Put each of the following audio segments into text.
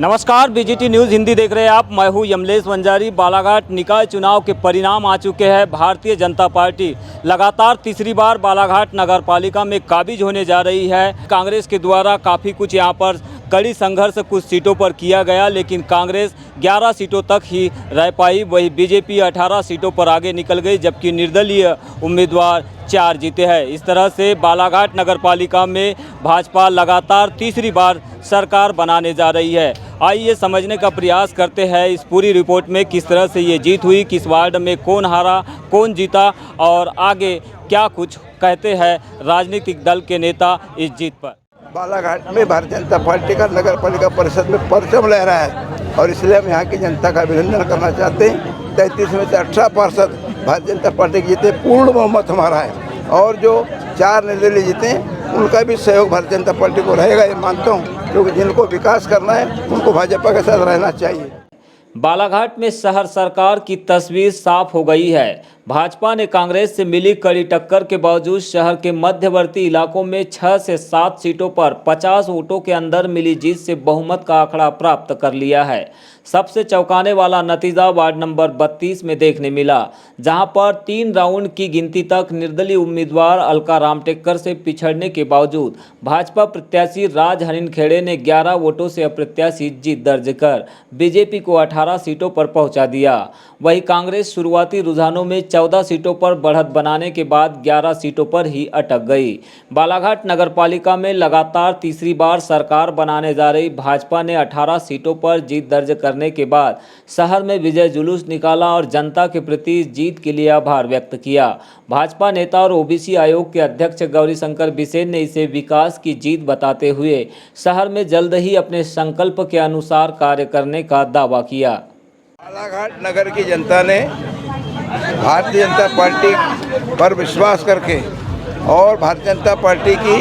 नमस्कार, BGT news Hindi देख रहे हैं आप। मैं हूं यमलेश वंजारी। बालाघाट निकाय चुनाव के परिणाम आ चुके हैं। भारतीय जनता पार्टी लगातार तीसरी बार बालाघाट नगर पालिका में काबिज होने जा रही है। कांग्रेस के द्वारा काफ़ी कुछ यहां पर कड़ी संघर्ष कुछ सीटों पर किया गया, लेकिन कांग्रेस 11 सीटों तक ही रह पाई। वही बीजेपी 18 सीटों पर आगे निकल गई, जबकि निर्दलीय उम्मीदवार 4 जीते हैं। इस तरह से बालाघाट नगर पालिका में भाजपा लगातार तीसरी बार सरकार बनाने जा रही है। आइए समझने का प्रयास करते हैं इस पूरी रिपोर्ट में किस तरह से ये जीत हुई, किस वार्ड में कौन हारा, कौन जीता और आगे क्या कुछ कहते हैं राजनीतिक दल के नेता इस जीत पर। बालाघाट में भारतीय जनता पार्टी का नगर पालिका परिषद में परचम लहरा है और इसलिए हम यहाँ की जनता का अभिनंदन करना चाहते हैं। 33 में से 18 पार्षद भारतीय जनता पार्टी के जीते, पूर्ण बहुमत हमारा है और जो 4 निर्दलीय जीते उनका भी सहयोग भारतीय जनता पार्टी को रहेगा, ये मानता हूँ, क्योंकि जिनको विकास करना है उनको भाजपा के साथ रहना चाहिए। बालाघाट में शहर सरकार की तस्वीर साफ हो गई है। भाजपा ने कांग्रेस से मिली कड़ी टक्कर के बावजूद शहर के मध्यवर्ती इलाकों में 6 से 7 सीटों पर 50 वोटों के अंदर मिली जीत से बहुमत का आंकड़ा प्राप्त कर लिया है। सबसे चौंकाने वाला नतीजा वार्ड नंबर 32 में देखने मिला, जहां पर 3 राउंड की गिनती तक निर्दलीय उम्मीदवार अलका रामटेक्कर से पिछड़ने के बावजूद भाजपा प्रत्याशी राज हरिनखेड़े ने 11 वोटों से अप्रत्याशित जीत दर्ज कर बीजेपी को 18 सीटों पर पहुंचा दिया। वहीं कांग्रेस शुरुआती रुझानों में 14 सीटों पर बढ़त बनाने के बाद 11 सीटों पर ही अटक गई। बालाघाट नगरपालिका में लगातार तीसरी बार सरकार बनाने जा रही भाजपा ने 18 सीटों पर जीत दर्ज करने के बाद शहर में विजय जुलूस निकाला और जनता के प्रति इस जीत के लिए आभार व्यक्त किया। भाजपा नेता और ओबीसी आयोग के अध्यक्ष गौरीशंकर बिसेन ने इसे विकास की जीत बताते हुए शहर में जल्द ही अपने संकल्प के अनुसार कार्य करने का दावा किया। बालाघाट नगर की जनता ने भारतीय जनता पार्टी पर विश्वास करके और भारतीय जनता पार्टी की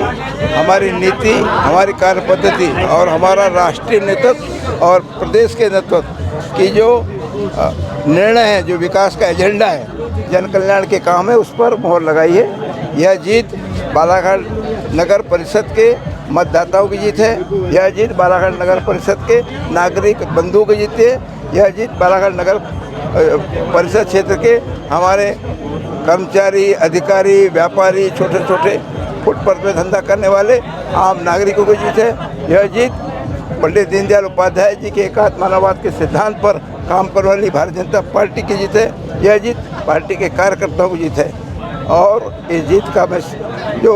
हमारी नीति, हमारी कार्य पद्धति और हमारा राष्ट्रीय नेतृत्व और प्रदेश के नेतृत्व की जो निर्णय है, जो विकास का एजेंडा है, जन कल्याण के काम है, उस पर मोहर लगाई है। यह जीत बालाघाट नगर परिषद के मतदाताओं की जीत है। यह जीत बालाघाट नगर परिषद के नागरिक बंधुओं की जीत है। यह जीत बालाघाट नगर परिषद क्षेत्र के हमारे कर्मचारी, अधिकारी, व्यापारी, छोटे छोटे फुटपाथ में धंधा करने वाले आम नागरिकों की जीत है। यह जीत पंडित दीनदयाल उपाध्याय जी के एकात्म मानववाद के सिद्धांत पर काम करने वाली भारतीय जनता पार्टी की जीत है। यह जीत पार्टी के कार्यकर्ताओं की जीत है और इस जीत का मैं जो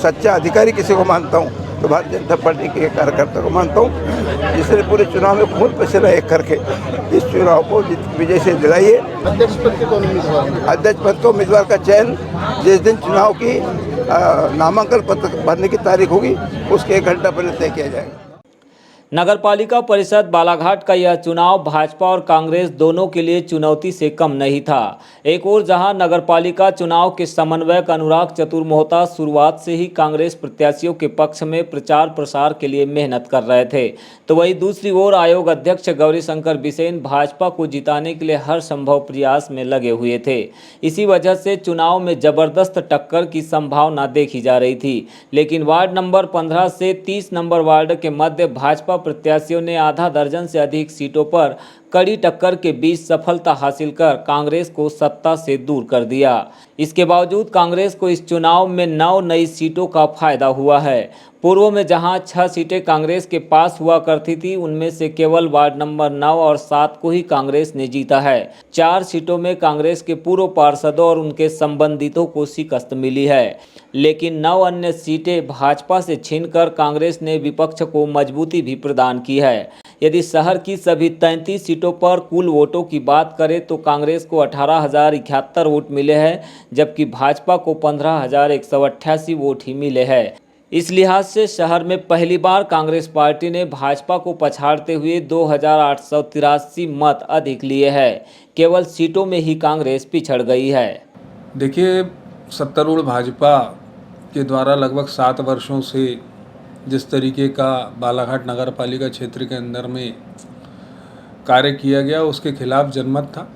सच्चा अधिकारी किसी को मानता हूँ तो भारतीय जनता पार्टी के कार्यकर्ता को मानता हूँ, जिसने पूरे चुनाव में खून पसीना एक करके इस चुनाव को विजय से दिलाई है। अध्यक्ष पद को उम्मीदवार का चयन जिस दिन चुनाव की नामांकन पत्र भरने की तारीख होगी उसके 1 घंटा पहले तय किया जाएगा। नगरपालिका परिषद बालाघाट का यह चुनाव भाजपा और कांग्रेस दोनों के लिए चुनौती से कम नहीं था। एक ओर जहां नगरपालिका चुनाव के समन्वयक अनुराग चतुर मोहता शुरुआत से ही कांग्रेस प्रत्याशियों के पक्ष में प्रचार प्रसार के लिए मेहनत कर रहे थे, तो वहीं दूसरी ओर आयोग अध्यक्ष गौरीशंकर बिसेन भाजपा को जिताने के लिए हर संभव प्रयास में लगे हुए थे। इसी वजह से चुनाव में जबरदस्त टक्कर की संभावना देखी जा रही थी, लेकिन वार्ड नंबर 15 से 30 नंबर वार्ड के मध्य भाजपा प्रत्याशियों ने आधा दर्जन से अधिक सीटों पर कड़ी टक्कर के बीच सफलता हासिल कर कांग्रेस को सत्ता से दूर कर दिया। इसके बावजूद कांग्रेस को इस चुनाव में 9 नई सीटों का फायदा हुआ है। पूर्व में जहां 6 सीटें कांग्रेस के पास हुआ करती थी, उनमें से केवल वार्ड नंबर 9 और 7 को ही कांग्रेस ने जीता है। 4 सीटों में कांग्रेस के पूर्व पार्षदों और उनके संबंधितों को शिकस्त मिली है, लेकिन 9 अन्य सीटें भाजपा से छीनकर कांग्रेस ने विपक्ष को मजबूती भी प्रदान की है। यदि शहर की सभी 33 सीटों पर कुल वोटों की बात करें तो कांग्रेस को 18,071 वोट मिले हैं, जबकि भाजपा को 15,188 वोट ही मिले हैं। इस लिहाज से शहर में पहली बार कांग्रेस पार्टी ने भाजपा को पछाड़ते हुए 2,883 मत अधिक लिए हैं। केवल सीटों में ही कांग्रेस पिछड़ गई है। देखिए, सत्तारूढ़ भाजपा के द्वारा लगभग 7 वर्षों से जिस तरीके का बालाघाट नगर पालिका क्षेत्र के अंदर में कार्य किया गया, उसके खिलाफ जनमत था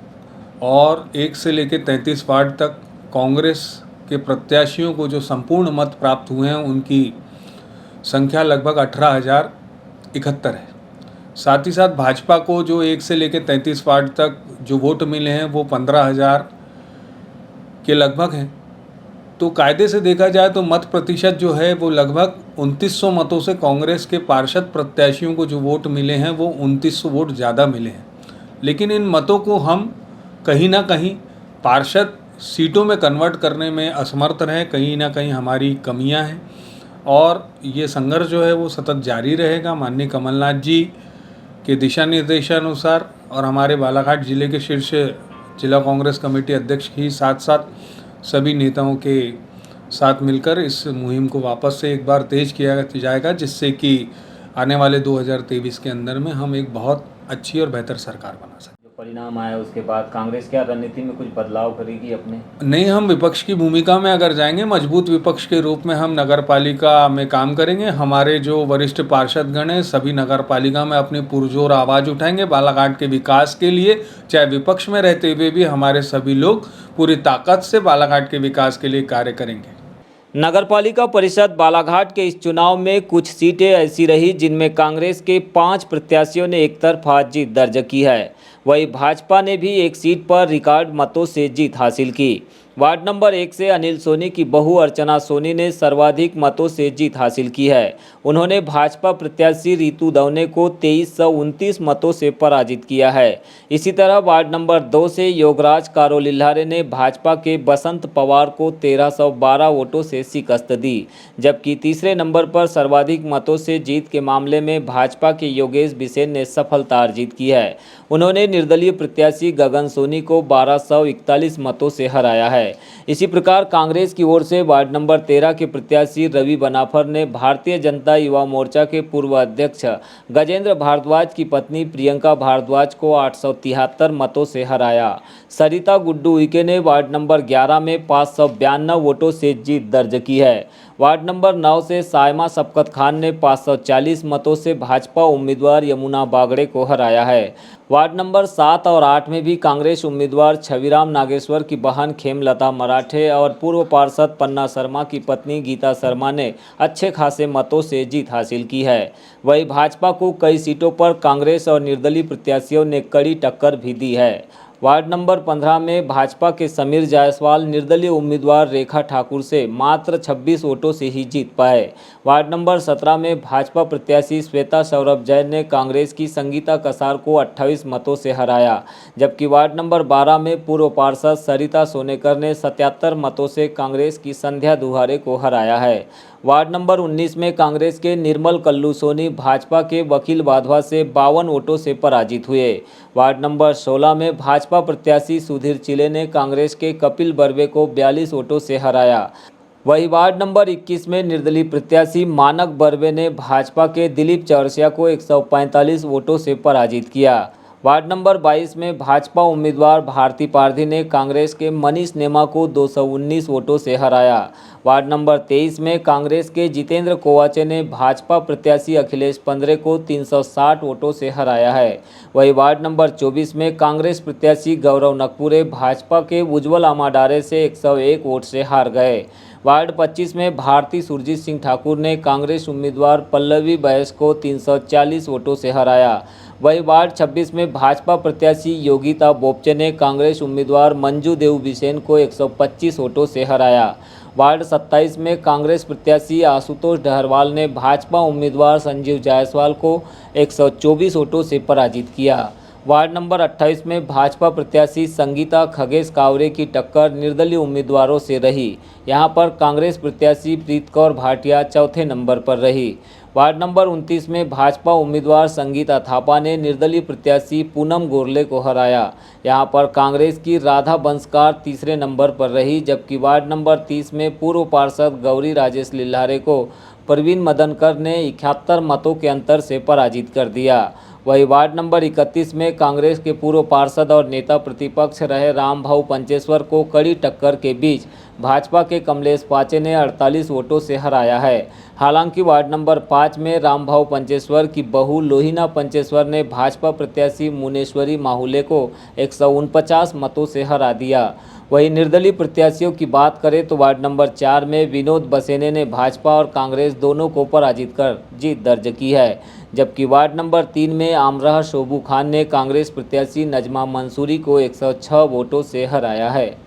और 1 से लेकर 33 वार्ड तक कांग्रेस के प्रत्याशियों को जो संपूर्ण मत प्राप्त हुए हैं उनकी संख्या लगभग 18,071 है। साथ ही साथ भाजपा को जो 1 से लेकर 33 वार्ड तक जो वोट मिले हैं वो 15,000 के लगभग हैं। तो कायदे से देखा जाए तो मत प्रतिशत जो है वो लगभग 2900 मतों से कांग्रेस के पार्षद प्रत्याशियों को जो वोट मिले हैं वो 2900 वोट ज़्यादा मिले हैं। लेकिन इन मतों को हम कहीं ना कहीं पार्षद सीटों में कन्वर्ट करने में असमर्थ रहे, कहीं ना कहीं हमारी कमियां हैं और ये संघर्ष जो है वो सतत जारी रहेगा। माननीय कमलनाथ जी के दिशा निर्देशानुसार और हमारे बालाघाट जिले के शीर्ष जिला कांग्रेस कमेटी अध्यक्ष ही साथ साथ सभी नेताओं के साथ मिलकर इस मुहिम को वापस से एक बार तेज किया जाएगा, जिससे कि आने वाले 2023 के अंदर में हम एक बहुत अच्छी और बेहतर सरकार बना सकें। जो परिणाम आया उसके बाद कांग्रेस क्या रणनीति में कुछ बदलाव करेगी अपने? नहीं, हम विपक्ष की भूमिका में अगर जाएंगे, मजबूत विपक्ष के रूप में हम नगर पालिका में काम करेंगे। हमारे जो वरिष्ठ पार्षदगण हैं सभी नगर पालिका में अपनी पुरजोर आवाज़ उठाएंगे बालाघाट के विकास के लिए। चाहे विपक्ष में रहते हुए भी हमारे सभी लोग पूरी ताकत से बालाघाट के विकास के लिए कार्य करेंगे। नगरपालिका परिषद बालाघाट के इस चुनाव में कुछ सीटें ऐसी रही जिनमें कांग्रेस के 5 प्रत्याशियों ने एकतरफा जीत दर्ज की है। वहीं भाजपा ने भी एक सीट पर रिकॉर्ड मतों से जीत हासिल की। वार्ड नंबर 1 से अनिल सोनी की बहू अर्चना सोनी ने सर्वाधिक मतों से जीत हासिल की है। उन्होंने भाजपा प्रत्याशी रितु दवने को 2329 मतों से पराजित किया है। इसी तरह वार्ड नंबर 2 से योगराज कारोलिल्हारे ने भाजपा के बसंत पवार को 1312 वोटों से शिकस्त दी, जबकि तीसरे नंबर पर सर्वाधिक मतों से जीत के मामले में भाजपा के योगेश बिसेन ने सफलता अर्जित की है। उन्होंने निर्दलीय प्रत्याशी गगन सोनी को 1241 मतों से हराया है। इसी प्रकार कांग्रेस की ओर से वार्ड नंबर 13 के प्रत्याशी रवि बनाफर ने भारतीय जनता युवा मोर्चा के पूर्व अध्यक्ष गजेंद्र भारद्वाज की पत्नी प्रियंका भारद्वाज को 873 मतों से हराया। सरिता गुड्डू उइके ने वार्ड नंबर 11 में 592 वोटों से जीत दर्ज की है। वार्ड नंबर 9 से सायमा सबकत खान ने 540 मतों से भाजपा उम्मीदवार यमुना बागड़े को हराया है। वार्ड नंबर 7 और 8 में भी कांग्रेस उम्मीदवार छविराम नागेश्वर की बहन खेमलता मराठे और पूर्व पार्षद पन्ना शर्मा की पत्नी गीता शर्मा ने अच्छे खासे मतों से जीत हासिल की है। वहीं भाजपा को कई सीटों पर कांग्रेस और निर्दलीय प्रत्याशियों ने कड़ी टक्कर भी दी है। वार्ड नंबर 15 में भाजपा के समीर जायसवाल निर्दलीय उम्मीदवार रेखा ठाकुर से मात्र 26 वोटों से ही जीत पाए। वार्ड नंबर 17 में भाजपा प्रत्याशी श्वेता सौरभ जैन ने कांग्रेस की संगीता कसार को 28 मतों से हराया, जबकि वार्ड नंबर 12 में पूर्व पार्षद सरिता सोनेकर ने 77 मतों से कांग्रेस की संध्या दुहारे को हराया है। वार्ड नंबर 19 में कांग्रेस के निर्मल कल्लू सोनी भाजपा के वकील वाधवा से 52 वोटों से पराजित हुए। वार्ड नंबर 16 में भाजपा प्रत्याशी सुधीर चिले ने कांग्रेस के कपिल बर्वे को 42 वोटों से हराया। वहीं वार्ड नंबर 21 में निर्दलीय प्रत्याशी मानक बर्वे ने भाजपा के दिलीप चौरसिया को 145 वोटों से पराजित किया। वार्ड नंबर 22 में भाजपा उम्मीदवार भारती पारधी ने कांग्रेस के मनीष नेमा को 219 वोटों से हराया। वार्ड नंबर 23 में कांग्रेस के जितेंद्र कोवाचे ने भाजपा प्रत्याशी अखिलेश पंद्रे को 360 वोटों से हराया है। वहीं वार्ड नंबर 24 में कांग्रेस प्रत्याशी गौरव नकपुरे भाजपा के उज्ज्वल आमाडारे से 101 वोट से हार गए। वार्ड 25 में भारती सुरजीत सिंह ठाकुर ने कांग्रेस उम्मीदवार पल्लवी बैस को 340 वोटों से हराया। वहीं वार्ड 26 में भाजपा प्रत्याशी योगिता बोपचे ने कांग्रेस उम्मीदवार मंजू देव बिसेन को 125 वोटों से हराया। वार्ड 27 में कांग्रेस प्रत्याशी आशुतोष डहरवाल ने भाजपा उम्मीदवार संजीव जायसवाल को 124 वोटों से पराजित किया। वार्ड नंबर 28 में भाजपा प्रत्याशी संगीता खगेश कावरे की टक्कर निर्दलीय उम्मीदवारों से रही। यहां पर कांग्रेस प्रत्याशी प्रीत कौर भाटिया चौथे नंबर पर रही। वार्ड नंबर 29 में भाजपा उम्मीदवार संगीता थापा ने निर्दलीय प्रत्याशी पूनम गोरले को हराया। यहां पर कांग्रेस की राधा बंसकार तीसरे नंबर पर रही, जबकि वार्ड नंबर 30 में पूर्व पार्षद गौरी राजेश लिल्हारे को प्रवीण मदनकर ने 71 मतों के अंतर से पराजित कर दिया। वहीं वार्ड नंबर 31 में कांग्रेस के पूर्व पार्षद और नेता प्रतिपक्ष रहे रामभाऊ पंचेश्वर को कड़ी टक्कर के बीच भाजपा के कमलेश पाचे ने 48 वोटों से हराया है। हालांकि वार्ड नंबर 5 में रामभाऊ पंचेश्वर की बहू लोहिना पंचेश्वर ने भाजपा प्रत्याशी मुनेश्वरी माहुले को 149 मतों से हरा दिया। वहीं निर्दलीय प्रत्याशियों की बात करें तो वार्ड नंबर 4 में विनोद बसेने ने भाजपा और कांग्रेस दोनों को पराजित कर जीत दर्ज की है, जबकि वार्ड नंबर 3 में आमराह शोभू खान ने कांग्रेस प्रत्याशी नजमा मंसूरी को 106 वोटों से हराया है।